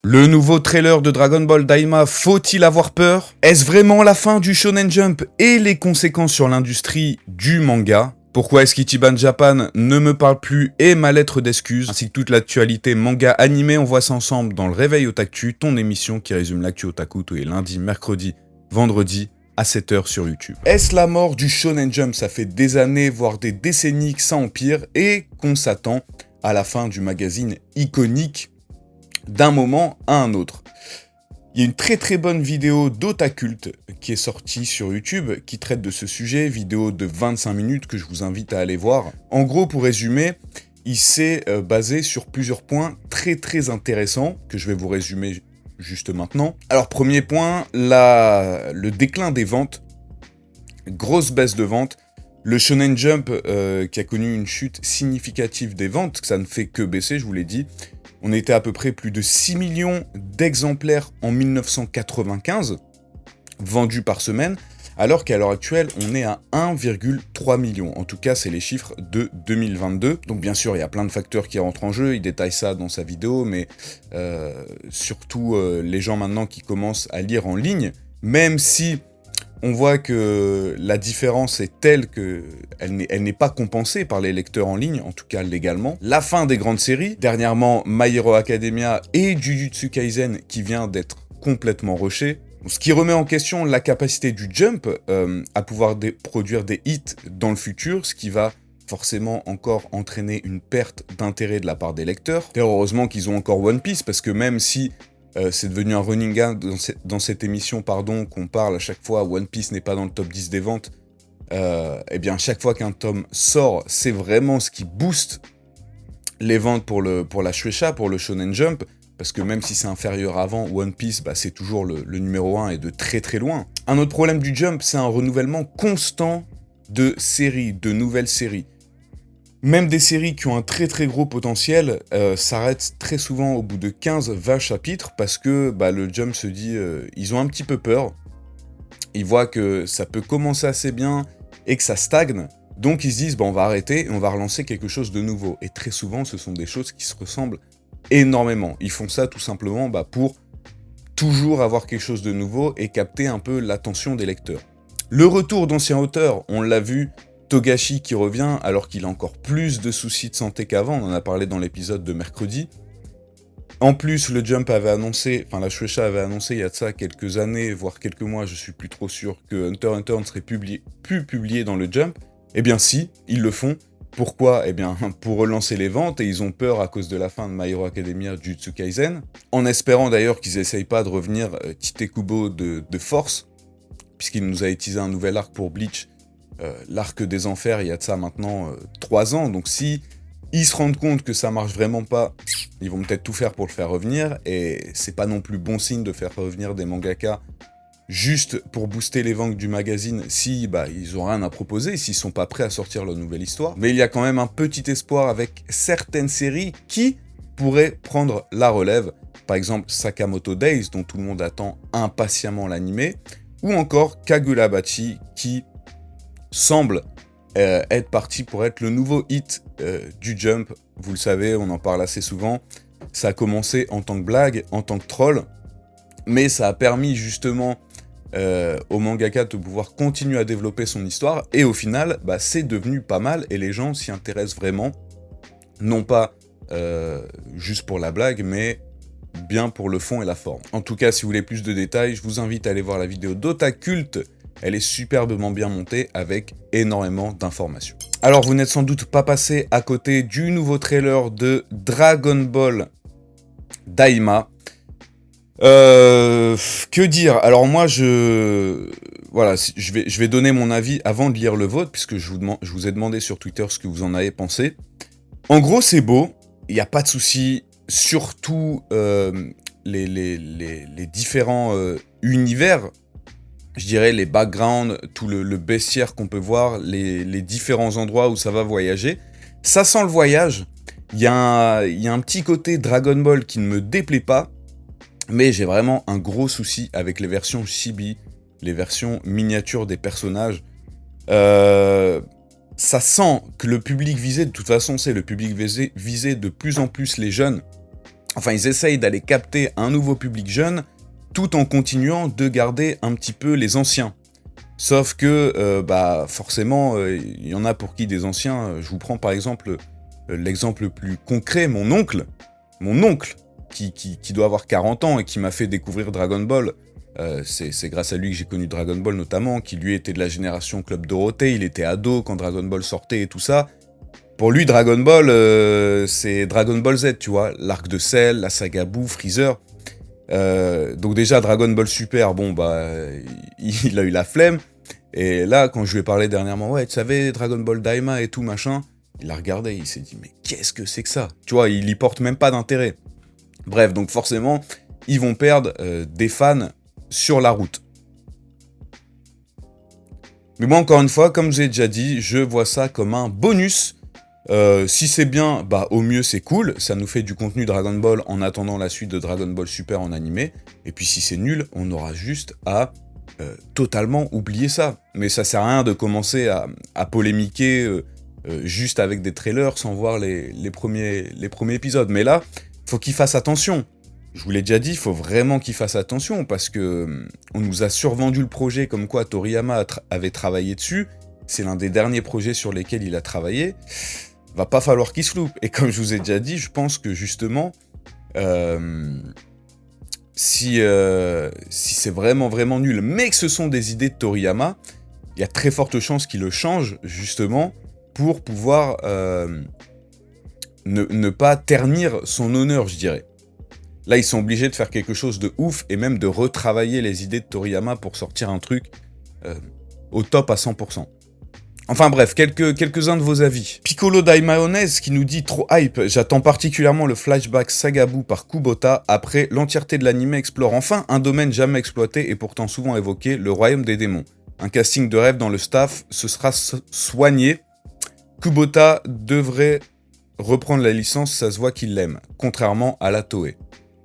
Le nouveau trailer de Dragon Ball Daima, faut-il avoir peur? Est-ce vraiment la fin du Shonen Jump et les conséquences sur l'industrie du manga? Pourquoi est-ce qu'Ichiban Japan ne me parle plus et ma lettre d'excuse, ainsi que toute l'actualité manga animé, on voit ça ensemble dans le Réveil Otaku, ton émission qui résume l'actu otaku tous les lundis, mercredis, vendredis à 7h sur YouTube. Est-ce la mort du Shonen Jump? Ça fait des années, voire des décennies que ça empire et qu'on s'attend à la fin du magazine iconique d'un moment à un autre. Il y a une très bonne vidéo d'Otakult qui est sortie sur YouTube qui traite de ce sujet, vidéo de 25 minutes que je vous invite à aller voir. En gros, pour résumer, il s'est basé sur plusieurs points très intéressants que je vais vous résumer juste maintenant. Alors, premier point, le déclin des ventes, grosse baisse de ventes. Le Shonen Jump qui a connu une chute significative des ventes, ça ne fait que baisser, je vous l'ai dit. On était à peu près plus de 6 millions d'exemplaires en 1995, vendus par semaine, alors qu'à l'heure actuelle, on est à 1,3 million. En tout cas, c'est les chiffres de 2022. Donc bien sûr, il y a plein de facteurs qui rentrent en jeu, il détaille ça dans sa vidéo, mais surtout les gens maintenant qui commencent à lire en ligne, même si on voit que la différence est telle qu'elle n'est pas compensée par les lecteurs en ligne, en tout cas légalement. La fin des grandes séries, dernièrement My Hero Academia et Jujutsu Kaisen qui vient d'être complètement rushé. Ce qui remet en question la capacité du Jump à pouvoir produire des hits dans le futur, ce qui va forcément encore entraîner une perte d'intérêt de la part des lecteurs. Et heureusement qu'ils ont encore One Piece, parce que même si c'est devenu un running gag dans cette émission, qu'on parle à chaque fois, One Piece n'est pas dans le top 10 des ventes, et bien chaque fois qu'un tome sort, c'est vraiment ce qui booste les ventes pour la Shueisha, pour le Shonen Jump, parce que même si c'est inférieur avant, One Piece, c'est toujours le numéro 1 et de très loin. Un autre problème du Jump, c'est un renouvellement constant de séries, de nouvelles séries. Même des séries qui ont un très gros potentiel s'arrêtent très souvent au bout de 15-20 chapitres parce que le Jump se dit, ils ont un petit peu peur, ils voient que ça peut commencer assez bien et que ça stagne, donc ils se disent on va arrêter et on va relancer quelque chose de nouveau. Et très souvent ce sont des choses qui se ressemblent énormément. Ils font ça tout simplement pour toujours avoir quelque chose de nouveau et capter un peu l'attention des lecteurs. Le retour d'anciens auteurs, on l'a vu, Togashi qui revient alors qu'il a encore plus de soucis de santé qu'avant, on en a parlé dans l'épisode de mercredi. En plus, le Jump avait annoncé, la Shueisha avait annoncé il y a de ça quelques années, voire quelques mois, je suis plus trop sûr, que Hunter x Hunter ne serait plus publié dans le Jump. Eh bien si, ils le font. Pourquoi? Eh bien, pour relancer les ventes, et ils ont peur à cause de la fin de My Hero Academia Jujutsu Kaisen, en espérant d'ailleurs qu'ils essayent pas de revenir Tite Kubo de force, puisqu'il nous a teasé un nouvel arc pour Bleach, l'arc des enfers, il y a de ça maintenant 3 ans, donc si ils se rendent compte que ça marche vraiment pas, ils vont peut-être tout faire pour le faire revenir, et c'est pas non plus bon signe de faire revenir des mangaka juste pour booster les ventes du magazine si ils ont rien à proposer, s'ils sont pas prêts à sortir leur nouvelle histoire. Mais il y a quand même un petit espoir avec certaines séries qui pourraient prendre la relève, par exemple Sakamoto Days, dont tout le monde attend impatiemment l'animé, ou encore Kagurabachi, qui semble être parti pour être le nouveau hit du Jump. Vous le savez, on en parle assez souvent. Ça a commencé en tant que blague, en tant que troll, mais ça a permis justement au mangaka de pouvoir continuer à développer son histoire, et au final, c'est devenu pas mal, et les gens s'y intéressent vraiment, non pas juste pour la blague, mais bien pour le fond et la forme. En tout cas, si vous voulez plus de détails, je vous invite à aller voir la vidéo d'Otakult. Elle est superbement bien montée avec énormément d'informations. Alors, vous n'êtes sans doute pas passé à côté du nouveau trailer de Dragon Ball Daima. Que dire? Alors moi, je vais donner mon avis avant de lire le vôtre, puisque je vous ai demandé sur Twitter ce que vous en avez pensé. En gros, c'est beau, il n'y a pas de souci, surtout les différents univers, je dirais les backgrounds, tout le bestiaire qu'on peut voir, les différents endroits où ça va voyager. Ça sent le voyage, il y a un petit côté Dragon Ball qui ne me déplaît pas, mais j'ai vraiment un gros souci avec les versions chibi, les versions miniatures des personnages. Ça sent que le public visé, de toute façon, c'est le public visé de plus en plus les jeunes. Enfin, ils essayent d'aller capter un nouveau public jeune, tout en continuant de garder un petit peu les anciens. Sauf que, forcément, il y en a pour qui des anciens... je vous prends par exemple l'exemple le plus concret, mon oncle, qui doit avoir 40 ans et qui m'a fait découvrir Dragon Ball. C'est grâce à lui que j'ai connu Dragon Ball notamment, qui lui était de la génération Club Dorothée, il était ado quand Dragon Ball sortait et tout ça. Pour lui, Dragon Ball, c'est Dragon Ball Z, tu vois, l'arc de Cell, la saga Boo, Freezer. Donc déjà, Dragon Ball Super, il a eu la flemme. Et là, quand je lui ai parlé dernièrement, ouais, tu savais, Dragon Ball Daima et tout, machin, il a regardé, il s'est dit, mais qu'est-ce que c'est que ça? Tu vois, il y porte même pas d'intérêt. Bref, donc forcément, ils vont perdre des fans sur la route. Mais moi, encore une fois, comme j'ai déjà dit, je vois ça comme un bonus. Si c'est bien, au mieux c'est cool, ça nous fait du contenu Dragon Ball en attendant la suite de Dragon Ball Super en animé, et puis si c'est nul, on aura juste à totalement oublier ça. Mais ça sert à rien de commencer à polémiquer juste avec des trailers sans voir les premiers épisodes. Mais là, faut qu'il fasse attention. Je vous l'ai déjà dit, il faut vraiment qu'il fasse attention, parce que on nous a survendu le projet comme quoi Toriyama avait travaillé dessus, c'est l'un des derniers projets sur lesquels il a travaillé. Va pas falloir qu'il se loupe. Et comme je vous ai déjà dit, je pense que justement, si c'est vraiment nul, mais que ce sont des idées de Toriyama, il y a très forte chance qu'il le change, justement, pour pouvoir ne pas ternir son honneur, je dirais. Là, ils sont obligés de faire quelque chose de ouf, et même de retravailler les idées de Toriyama pour sortir un truc au top à 100%. Enfin bref, quelques-uns de vos avis. Piccolo Daimaonese qui nous dit « Trop hype, j'attends particulièrement le flashback Saga Boo par Kubota. Après, l'entièreté de l'anime explore enfin un domaine jamais exploité et pourtant souvent évoqué, le royaume des démons. Un casting de rêve dans le staff, ce sera soigné. Kubota devrait reprendre la licence, ça se voit qu'il l'aime, contrairement à la Toei. »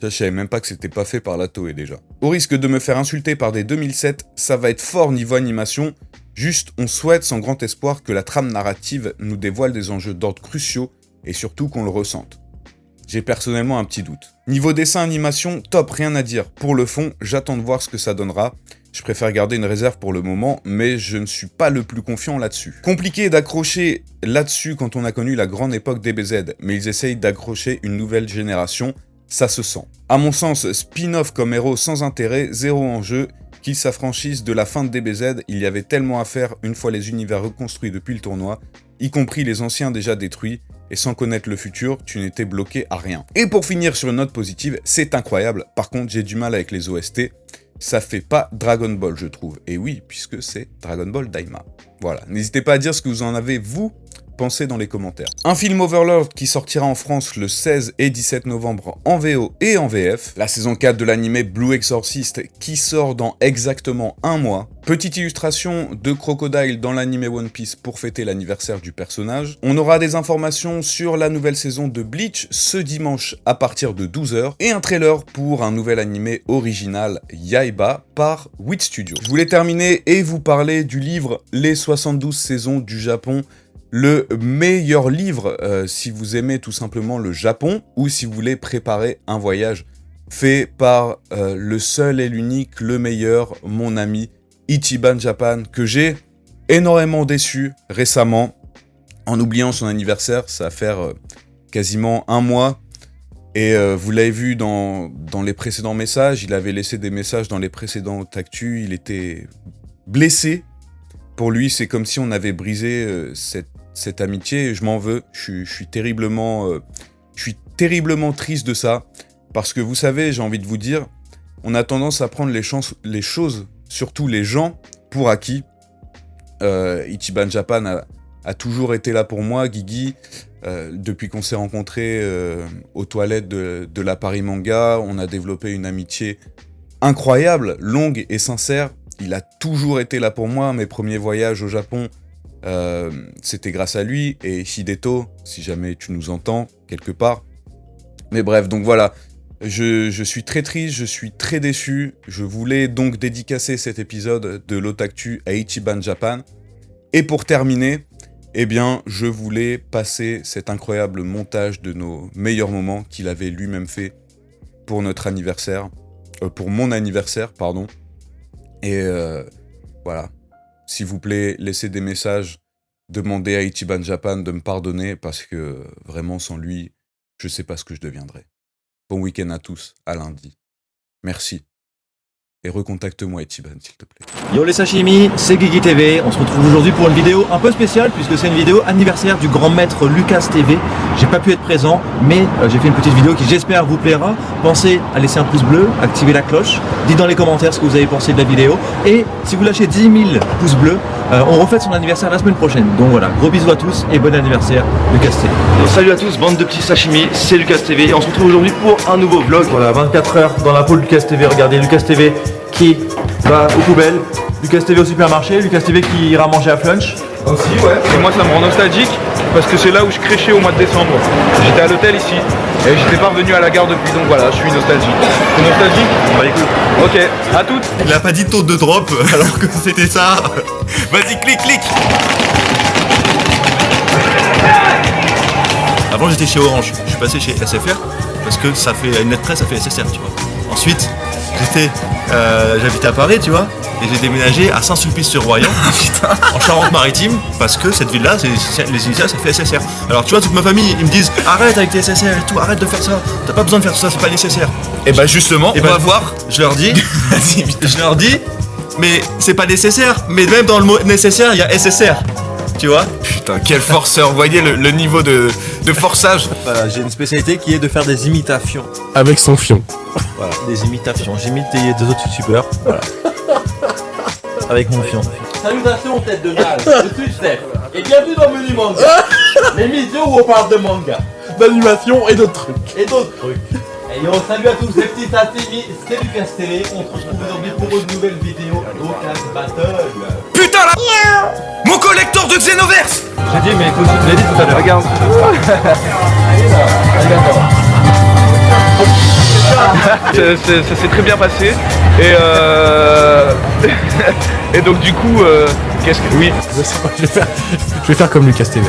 Je savais même pas que c'était pas fait par la Toei déjà. Au risque de me faire insulter par des 2007, ça va être fort niveau animation. Juste, on souhaite sans grand espoir que la trame narrative nous dévoile des enjeux d'ordre cruciaux et surtout qu'on le ressente. J'ai personnellement un petit doute. Niveau dessin animation, top, rien à dire. Pour le fond, j'attends de voir ce que ça donnera. Je préfère garder une réserve pour le moment, mais je ne suis pas le plus confiant là-dessus. Compliqué d'accrocher là-dessus quand on a connu la grande époque DBZ, mais ils essayent d'accrocher une nouvelle génération, ça se sent. À mon sens, spin-off comme héros sans intérêt, zéro enjeu. Qu'ils s'affranchissent de la fin de DBZ, il y avait tellement à faire une fois les univers reconstruits depuis le tournoi, y compris les anciens déjà détruits, et sans connaître le futur, tu n'étais bloqué à rien. Et pour finir sur une note positive, c'est incroyable, par contre j'ai du mal avec les OST, ça fait pas Dragon Ball je trouve, et oui, puisque c'est Dragon Ball Daima. Voilà, n'hésitez pas à dire ce que vous en avez, vous, pensez dans les commentaires. Un film Overlord qui sortira en France le 16 et 17 novembre en VO et en VF. La saison 4 de l'anime Blue Exorcist qui sort dans exactement un mois. Petite illustration de Crocodile dans l'anime One Piece pour fêter l'anniversaire du personnage. On aura des informations sur la nouvelle saison de Bleach ce dimanche à partir de 12h. Et un trailer pour un nouvel anime original Yaiba par Wit Studio. Je voulais terminer et vous parler du livre Les 72 saisons du Japon. Le meilleur livre si vous aimez tout simplement le Japon ou si vous voulez préparer un voyage fait par le seul et l'unique, le meilleur, mon ami Ichiban Japan, que j'ai énormément déçu récemment en oubliant son anniversaire. Ça va faire quasiment un mois et vous l'avez vu dans les précédents messages, il avait laissé des messages dans les précédentes actus, il était blessé. Pour lui, c'est comme si on avait brisé cette amitié, et je m'en veux, je suis terriblement triste de ça, parce que vous savez, j'ai envie de vous dire, on a tendance à prendre les choses, surtout les gens, pour acquis. Ichiban Japan a toujours été là pour moi, Guigui, depuis qu'on s'est rencontrés aux toilettes de la Paris Manga, on a développé une amitié incroyable, longue et sincère. Il a toujours été là pour moi, mes premiers voyages au Japon, c'était grâce à lui, et Hideto, si jamais tu nous entends, quelque part. Mais bref, donc voilà, je suis très triste, je suis très déçu, je voulais donc dédicacer cet épisode de l'Otaktu à Ichiban Japan. Et pour terminer, eh bien, je voulais passer cet incroyable montage de nos meilleurs moments qu'il avait lui-même fait pour notre anniversaire, pour mon anniversaire, pardon. Et voilà, s'il vous plaît, laissez des messages, demandez à Ichiban Japan de me pardonner parce que vraiment sans lui, je sais pas ce que je deviendrais. Bon week-end à tous, à lundi. Merci. Et recontacte-moi Ichiban s'il te plaît. Yo les sashimi, c'est Guigui TV. On se retrouve aujourd'hui pour une vidéo un peu spéciale puisque c'est une vidéo anniversaire du grand maître Lucas TV. J'ai pas pu être présent, mais j'ai fait une petite vidéo qui j'espère vous plaira. Pensez à laisser un pouce bleu, activer la cloche, dites dans les commentaires ce que vous avez pensé de la vidéo. Et si vous lâchez 10 000 pouces bleus, on refait son anniversaire la semaine prochaine. Donc voilà, gros bisous à tous et bon anniversaire Lucas TV. Donc, salut à tous, bande de petits sashimi, c'est Lucas TV et on se retrouve aujourd'hui pour un nouveau vlog. Voilà, 24 heures dans la peau de Lucas TV. Regardez Lucas TV qui va aux poubelles, Lucas TV au supermarché, Lucas TV qui ira manger à Flunch. Aussi, ouais. Et moi, ça me rend nostalgique parce que c'est là où je créchais au mois de décembre. J'étais à l'hôtel ici et j'étais pas revenu à la gare depuis, donc voilà, je suis nostalgique. C'est nostalgique? Bah écoute, ok, à toutes. Il a pas dit taux de drop alors que c'était ça. Vas-y, clique. Avant j'étais chez Orange, je suis passé chez SFR parce que ça fait une lettre presse, ça fait SSR, tu vois. Ensuite, j'habitais à Paris, tu vois, et j'ai déménagé à Saint-Sulpice-sur-Royan, en Charente-Maritime, parce que cette ville-là, les initiales, ça fait SSR. Alors tu vois, toute ma famille, ils me disent arrête avec tes SSR et tout, arrête de faire ça, t'as pas besoin de faire tout ça, c'est pas nécessaire. Et bah justement, on va voir. Je leur dis, mais c'est pas nécessaire, mais même dans le mot nécessaire, il y a SSR, tu vois. Putain, quel forceur, vous voyez le niveau de forçage. Voilà, j'ai une spécialité qui est de faire des imitations. Avec son fion. Voilà, des imitations. J'imite des autres youtubeurs. Voilà. Avec mon fion. Salutations tête de nage, je suis Steph et bienvenue dans Menu Manga, l'émission où on parle de manga D'animation et d'autres trucs. et d'autres trucs. Et on salue à tous les petits sashimi, c'est Lucas TV, on se retrouve aujourd'hui pour une nouvelle vidéo d'Okan Battle. Putain là, mon collector de Xenoverse. J'ai dit, mais écoute, je l'ai dit tout à l'heure. Regarde. Ça s'est très bien passé et et donc du coup, qu'est-ce que... Oui. Je vais faire comme Lucas TV.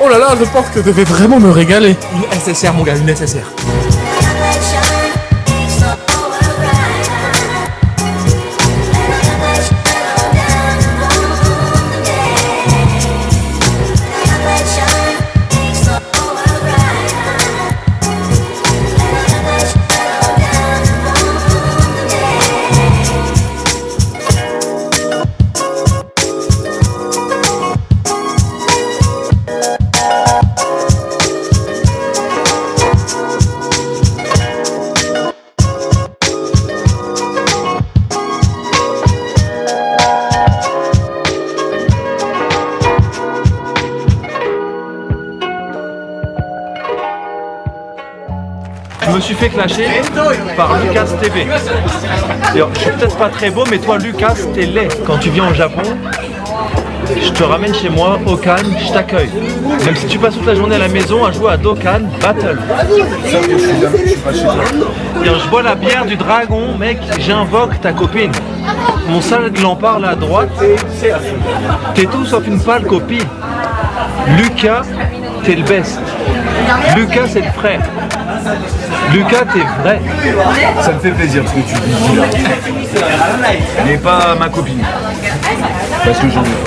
Oh là là, je pense que je vais vraiment me régaler. Une SSR mon gars, une SSR. Je me suis fait clasher par Lucas TV. D'ailleurs, je suis peut-être pas très beau, mais toi Lucas, t'es laid. Quand tu viens au Japon, je te ramène chez moi, Okan, je t'accueille. Même si tu passes toute la journée à la maison à jouer à Dokkan Battle. D'ailleurs, je bois la bière du dragon, mec, j'invoque ta copine. Mon sale gland là à droite, t'es tout sauf une pâle copie. Lucas, t'es le best. Lucas, c'est le frère. Lucas, t'es vrai. Ça me fait plaisir ce que tu dis là. Mais pas ma copine. Parce que j'en ai.